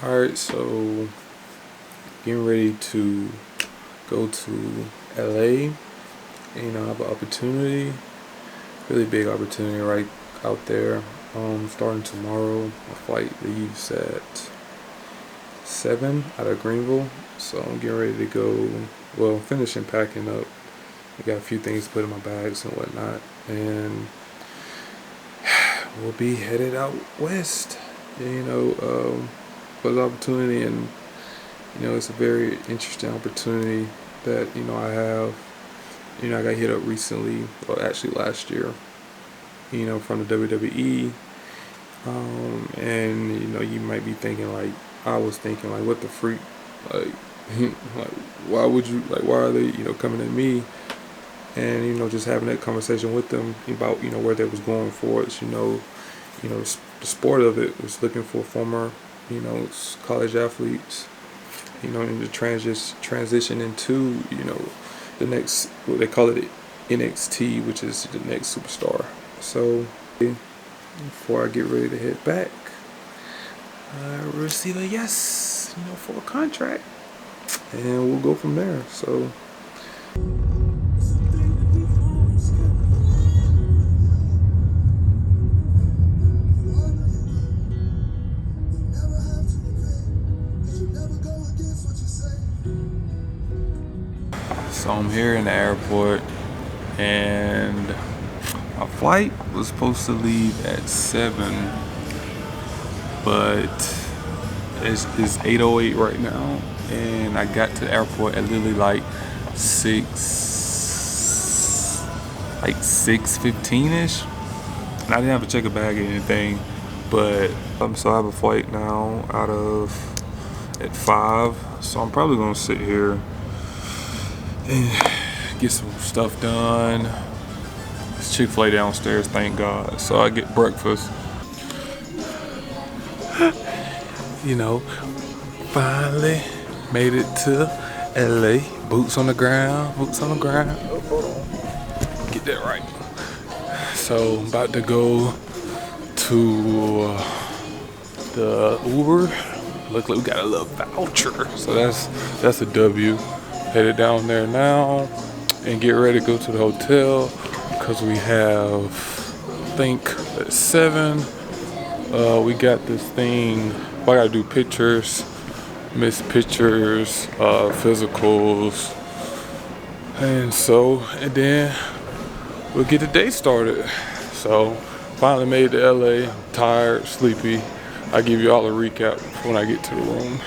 Alright, so getting ready to go to LA. And, I have an opportunity, really big opportunity right out there. Starting tomorrow. My flight leaves at 7 out of Greenville. So I'm getting ready to go, well, finishing packing up. I got a few things to put in my bags and whatnot. And we'll be headed out west. For the opportunity, and it's a very interesting opportunity that I have. I got hit up recently, or actually last year, from the WWE. And you might be thinking like I was thinking, like, what the freak, like, like why would you, like, why are they coming at me? And just having that conversation with them about where they was going for it. The sport of it was looking for former college athletes, in the transition into the next, what they call it, NXT, which is the next superstar. So before I get ready to head back, I receive a yes, for a contract, and we'll go from there. So. So I'm here in the airport, and my flight was supposed to leave at 7, but it's 8:08 right now, and I got to the airport at literally like 6:15ish. And I didn't have to check a bag or anything, but so I have a flight now at 5, so I'm probably gonna sit here and get some stuff done. There's Chick-fil-A downstairs, thank God. So I get breakfast. Finally made it to LA. Boots on the ground. Oh, hold on. Get that right. So I'm about to go to the Uber. Look like we got a little voucher. So that's a W. Headed down there now and get ready to go to the hotel because we have, I think, at 7. We got this thing. I gotta do pictures, missed pictures, physicals, and then we'll get the day started. So finally made it to LA. I'm tired, sleepy. I'll give you all a recap when I get to the room.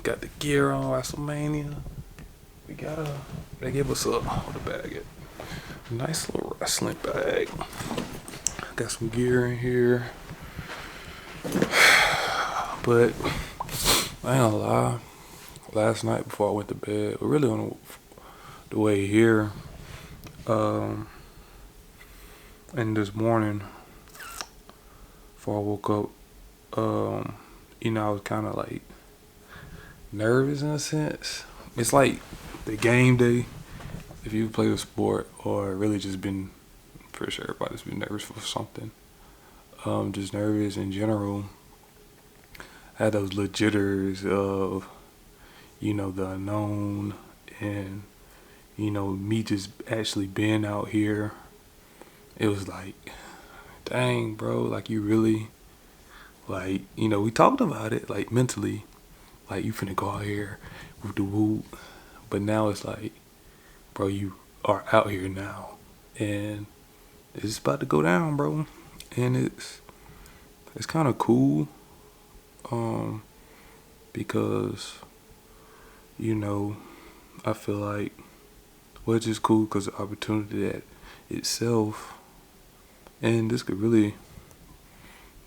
Got the gear on WrestleMania. They gave us a bag, a nice little wrestling bag. Got some gear in here, but I ain't gonna lie. Last night before I went to bed, we're really on the way here, and this morning before I woke up, I was kind of like nervous in a sense. It's like the game day, if you play a sport or really just been, for sure everybody's been nervous for something. Just nervous in general. I had those little jitters of, the unknown, and, me just actually being out here. It was like, dang, bro, like you really, like, we talked about it, like mentally, like you finna go out here with the whoop, but now it's like, bro, you are out here now, and it's about to go down, bro, and it's kind of cool, because I feel like, well, it's just cool because the opportunity that itself, and this could really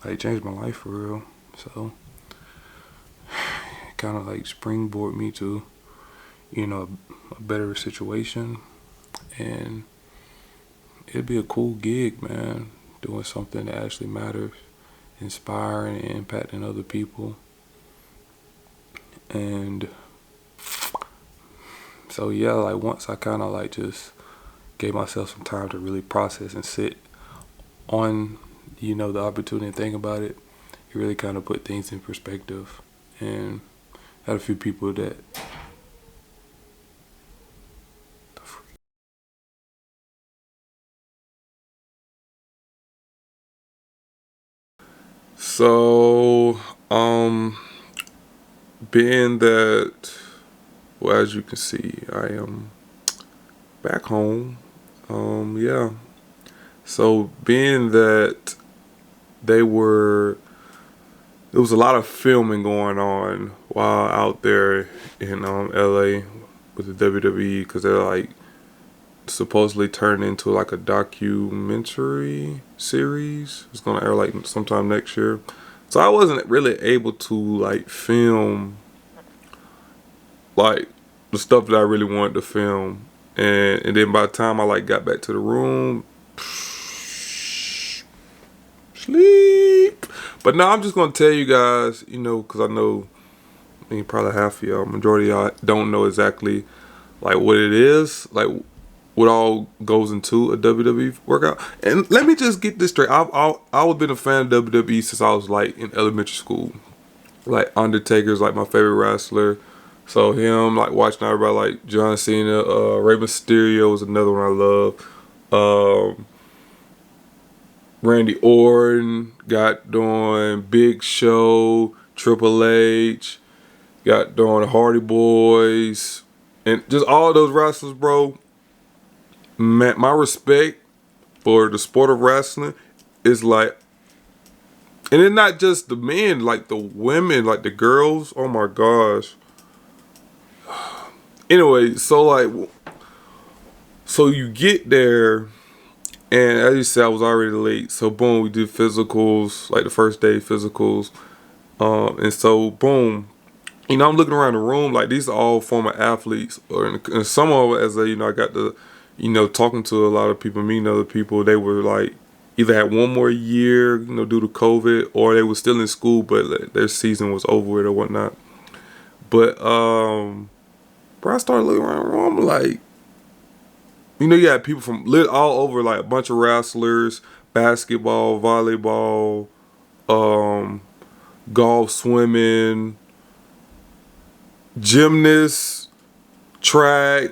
like change my life for real. So kind of like springboard me to a better situation, and it'd be a cool gig, man, doing something that actually matters, inspiring and impacting other people. And so yeah, like once I kind of like just gave myself some time to really process and sit on, the opportunity and think about it, it really kind of put things in perspective. And had a few people that so being that, well, as you can see, I am back home. Yeah. So being that they were, there was a lot of filming going on while out there in LA with the WWE, because they're like supposedly turned into like a documentary series. It's gonna air like sometime next year. So I wasn't really able to like film like the stuff that I really wanted to film. And then by the time I like got back to the room, sleep. But now I'm just gonna tell you guys, because I know, probably half of y'all, majority of y'all don't know exactly like what it is, like what all goes into a WWE workout. And let me just get this straight. I've been a fan of WWE since I was like in elementary school. Like Undertaker's like my favorite wrestler. So him, like watching everybody like John Cena, Rey Mysterio was another one I love. Randy Orton, got doing Big Show, Triple H, got doing the Hardy Boys, and just all those wrestlers, bro. Man, my respect for the sport of wrestling is like, and it's not just the men, like the women, like the girls. Oh my gosh. Anyway, so you get there, and as you said, I was already late. So boom, we did physicals, like the first day physicals. And so boom, I'm looking around the room, like these are all former athletes, and some of it, as I got to, talking to a lot of people, meeting other people, they were like either had one more year, due to COVID, or they were still in school, but like, their season was over with or whatnot. But bro, I started looking around the room, like, you had people from all over, like a bunch of wrestlers, basketball, volleyball, golf, swimming, gymnasts, track,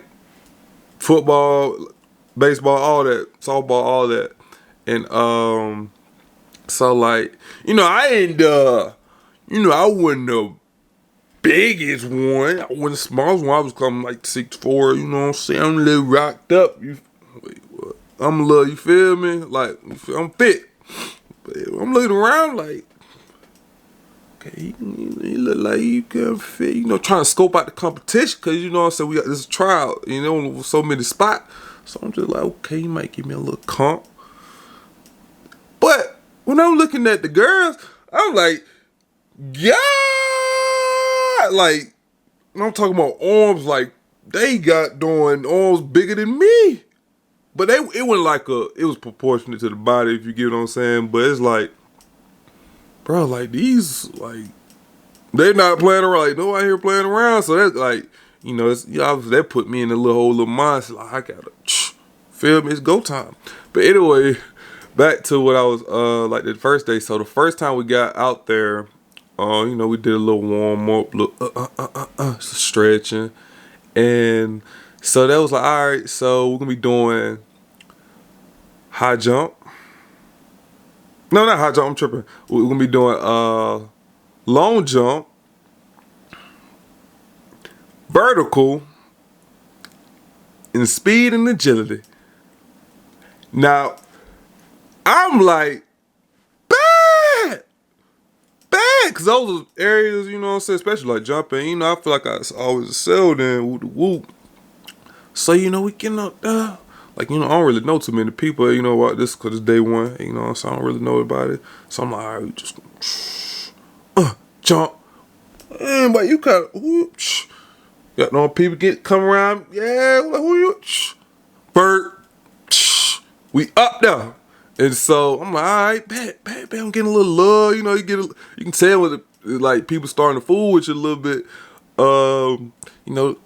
football, baseball, all that, softball, all that. And so like, I ain't I wasn't the biggest one. I wasn't the smallest one. I was coming like 6'4", you know what I'm saying? I'm a little rocked up. I'm a little, you feel me? Like, I'm fit. But I'm looking around like, okay, he look like you can fit, trying to scope out the competition, because you know what I'm saying, we got this tryout, with so many spots. So I'm just like, okay, you might give me a little comp. But when I'm looking at the girls, I'm like, yeah, like, when I'm talking about arms, like, they got doing arms bigger than me. But it wasn't like it was proportionate to the body, if you get what I'm saying. But it's like, bro, like these, like, they're not playing around. Like, nobody here playing around. So that's like, it's, obviously that put me in a whole little mindset. Like, I gotta, feel me, it's go time. But anyway, back to what I was, like the first day. So the first time we got out there, we did a little warm up, little stretching. And so that was like, all right, so we're gonna be doing high jump. No, not high jump, I'm tripping. We're gonna be doing long jump, vertical, and speed and agility. Now, I'm like, bad, because those are areas, you know what I'm saying, especially like jumping, I feel like I always excelled in whoop. So, we getting up there. Like, I don't really know too many people, about this, because it's day one, so I don't really know about it. So I'm like, all right, just jump. Man, but you kind of, whoosh. Got no people come around, yeah, who you? Bird, we up there. And so I'm like, all right, bet, I'm getting a little love. You know, you can tell with like people starting to fool with you a little bit. You know,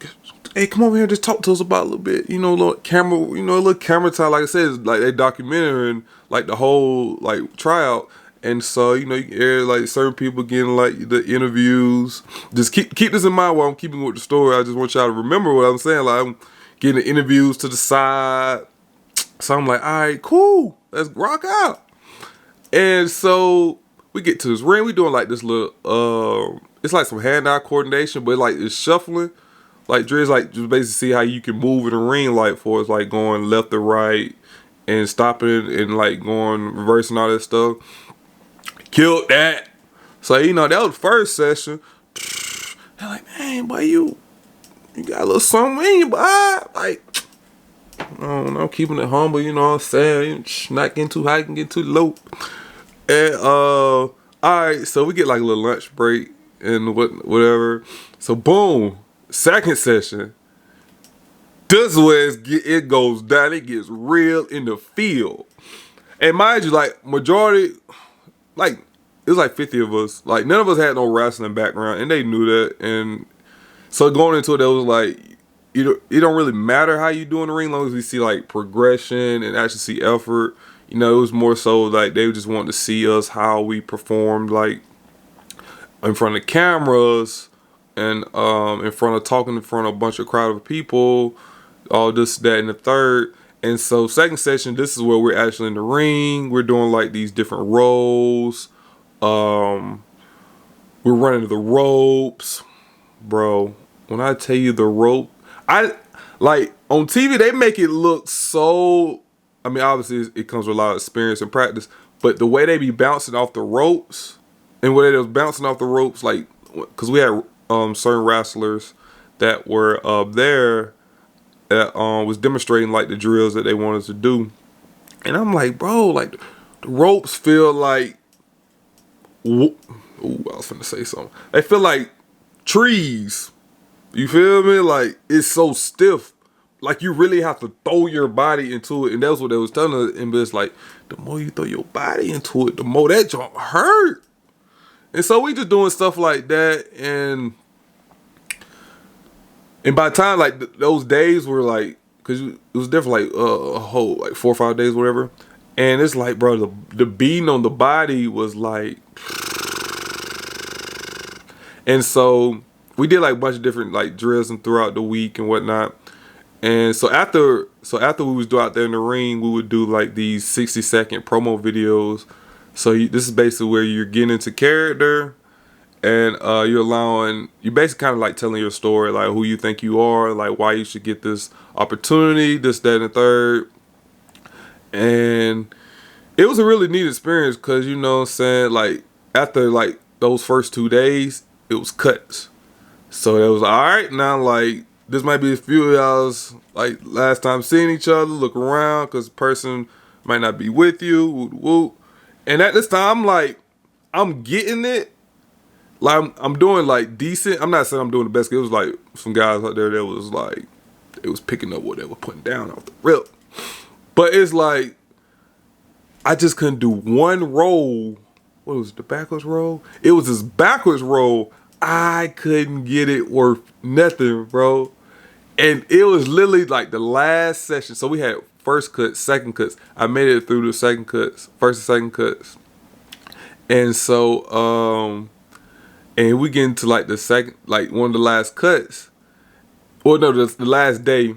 hey, come over here and just talk to us about a little bit. You know, a little camera time. Like I said, it's like they documentary and like the whole like tryout. And so, you know, you can air like certain people getting like the interviews. Just keep this in mind while I'm keeping with the story. I just want y'all to remember what I'm saying. Like I'm getting the interviews to the side. So I'm like, all right, cool. Let's rock out. And so we get to this ring. We doing like this little, it's like some hand-eye coordination, but like it's shuffling. Like Dre's like just basically see how you can move in the ring, like for it's like going left to right and stopping and like going reversing all that stuff. Killed that. So you know that was the first session. They're like, man, boy, you got a little something in you, boy. Like, I don't know, keeping it humble, you know what I'm saying? Not getting too high, can get too low. And alright, so we get like a little lunch break and whatever. So boom, second session. This is where it goes down. It gets real in the field. And mind you, like majority, like it was like 50 of us. Like none of us had no wrestling background, and they knew that. And so going into it, it was like, it don't really matter how you do in the ring, as long as we see like progression and actually see effort. You know, it was more so like they just wanted to see us how we performed, like in front of cameras and in front of a bunch of crowd of people, all this, that, and the third. And so second session, this is where we're actually in the ring. We're doing like these different roles. We're running the ropes, bro. When I tell you the rope, I like on TV they make it look so. I mean, obviously it comes with a lot of experience and practice, but the way they be bouncing off the ropes and where they was bouncing off the ropes, like, because we had certain wrestlers that were there that was demonstrating like the drills that they wanted to do, and I'm like, bro, like the ropes feel like. Ooh, I was finna say something. They feel like trees. You feel me? Like it's so stiff. Like you really have to throw your body into it. And that's what they was telling us. And it's like, the more you throw your body into it, the more that joint hurt. And so we just doing stuff like that. And by the time like those days were like, cause it was definitely like a whole like 4 or 5 days, whatever. And it's like, bro, the beating on the body was like, and so we did like a bunch of different like drills and throughout the week and whatnot. And so after we was out there in the ring, we would do like these 60-second promo videos. So this is basically where you're getting into character, and you're basically kind of like telling your story, like who you think you are, like why you should get this opportunity, this, that, and the third. And it was a really neat experience because, you know what I'm saying, like after like those first 2 days, it was cuts. So it was all right. Now like this might be a few of y'all's like last time seeing each other. Look around because the person might not be with you. Whoop, whoop. And at this time, I'm like, I'm getting it. Like I'm doing like decent. I'm not saying I'm doing the best. It was like some guys out there that was like, it was picking up what they were putting down off the rip. But it's like, I just couldn't do one roll. What was it, the backwards roll? It was this backwards roll. I couldn't get it worth nothing, bro. And it was literally like the last session. So we had first cuts, second cuts. I made it through the second cuts, first and second cuts. And so, and we get into like the second, like one of the last cuts. Well, no, the last day.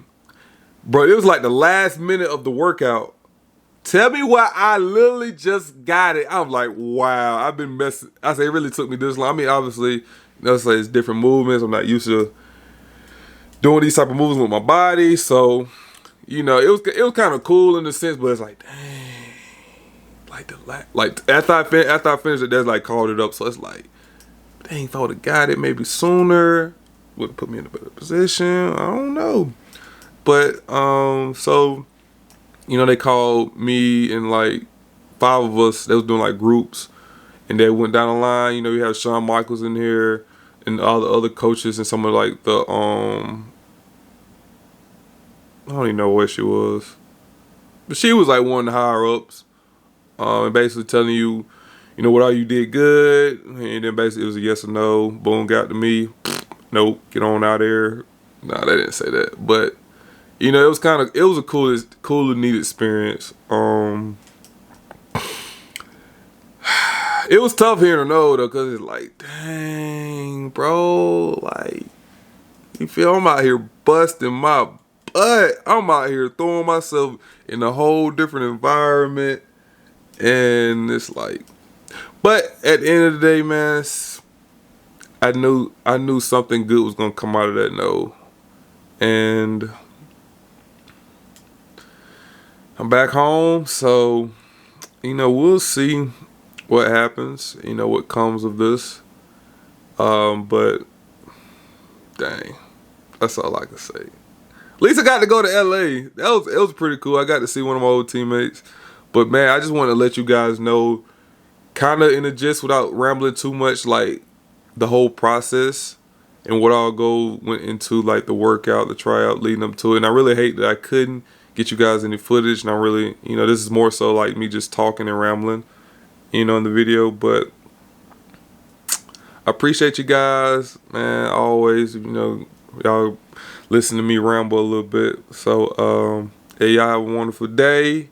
Bro, it was like the last minute of the workout. Tell me why I literally just got it. I'm like, wow, I've been messing. I say it really took me this long. I mean, obviously, you know, it's different movements. I'm not used to doing these type of movements with my body. So, you know, it was kind of cool in a sense, but it's like, dang. Like after I finished it, that's like called it up. So it's like, dang, if I would have got it maybe sooner, would have put me in a better position. I don't know. But so, you know, they called me and like 5 of us. They was doing like groups, and they went down the line. You know, you have Shawn Michaels in here, and all the other coaches, and some of like the I don't even know where she was, but she was like one of the higher ups. and basically telling you, you know, what all you did good, and then basically it was a yes or no. Boom, got to me. Nope, get on out there. Nah, they didn't say that, but you know, it was a cool and neat experience. It was tough hearing a no though, cause it's like, dang, bro, like, you feel I'm out here busting my butt. I'm out here throwing myself in a whole different environment, and it's like, but at the end of the day, man, I knew something good was gonna come out of that no, and I'm back home, so you know we'll see what happens. You know what comes of this, but dang, that's all I can say. At least I got to go to LA. It was pretty cool. I got to see one of my old teammates. But man, I just want to let you guys know, kind of in a gist without rambling too much, like the whole process and what all went into like the workout, the tryout leading up to it. And I really hate that I couldn't get you guys any footage. And I really, you know, this is more so like me just talking and rambling, you know, in the video. But I appreciate you guys, man. Always, you know, y'all listen to me ramble a little bit. So, hey, y'all have a wonderful day.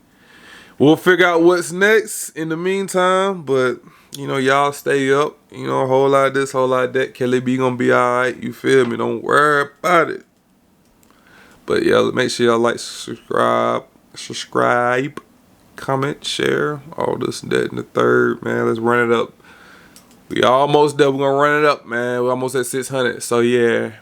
We'll figure out what's next in the meantime, but you know, y'all stay up. You know, a whole lot of this, whole lot of that. Kelly B gonna be alright. You feel me? Don't worry about it. But yeah, make sure y'all like, subscribe, comment, share, all this and that and the third, man. Let's run it up. We almost there. We're gonna run it up, man. We're almost at 600. So yeah.